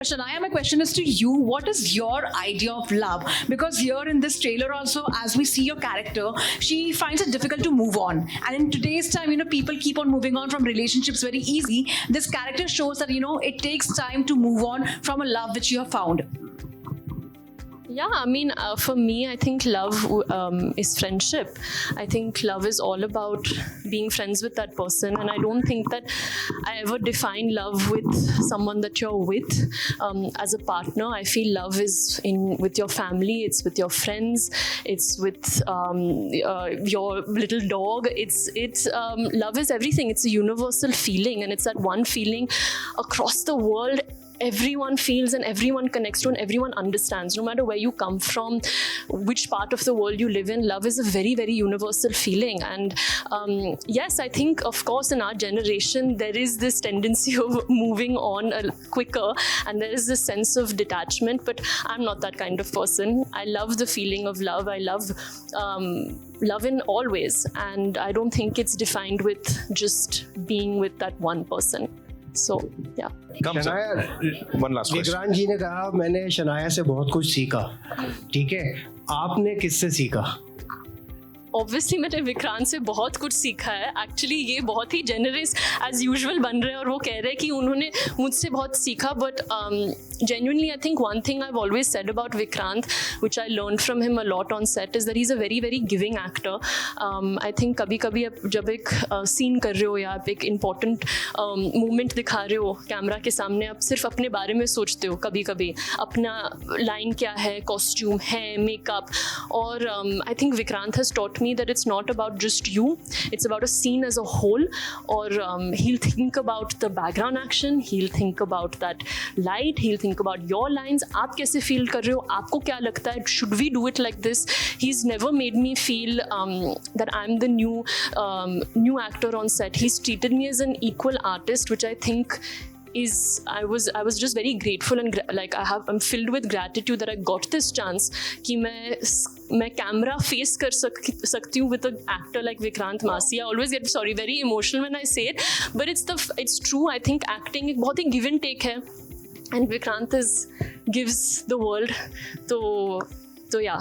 Shania, my question is to you. What is your idea of love? Because here in this trailer also, as we see your character, she finds it difficult to move on. And in today's time, people keep on moving on from relationships very easy. This character shows that, it takes time to move on from a love which you have found. Yeah, I mean, for me, I think love is friendship. I think love is all about being friends with that person, and I don't think that I ever define love with someone that you're with as a partner. I feel love is with your family, it's with your friends, it's with your little dog. It's love is everything. It's a universal feeling, and it's that one feeling across the world. Everyone feels and everyone connects to and everyone understands, no matter where you come from, which part of the world you live in. Love is a very, very universal feeling. And yes, I think, of course, in our generation, there is this tendency of moving on quicker, and there is this sense of detachment, but I'm not that kind of person. I love the feeling of love. I love love in all ways, and I don't think it's defined with just being with that one person. So, yeah. Shanaya, One last question. Vikrant जी ने कहा मैंने शनाया से बहुत कुछ सीखा, ठीक है, आपने किससे सीखा? ऑब्वियसली मैंने विक्रांत से बहुत कुछ सीखा है. एक्चुअली ये बहुत ही जेनरस एज यूजुअल बन रहे हैं और वो कह रहे हैं कि उन्होंने मुझसे बहुत सीखा, but genuinely I think one thing I've always said about Vikrant, which I learned from him a lot on set, is that he's a very very giving actor. I think कभी-कभी आप जब एक सीन कर रहे हो या आप एक important मोमेंट दिखा रहे हो कैमरा के सामने, आप सिर्फ अपने बारे में सोचते हो. कभी-कभी अपना लाइन क्या है, कॉस्ट्यूम है, मेकअप, और I think Vikrant has taught me that it's not about just you, it's about a scene as a whole. Or he'll think about the background action, he'll think about that light, he'll think about your lines. आप कैसे feel कर रहे हो, आपको क्या लगता है, should we do it like this? He's never made me feel that I'm the new actor on set. He's treated me as an equal artist, which I think is I was just very grateful, and I'm filled with gratitude that I got this chance कि मैं camera face कर सकती हूँ with an actor like Vikrant Massey. I always get very emotional when I say it, but it's true. I think acting एक बहुत ही give and take है, and Vikrant gives the world. So yeah.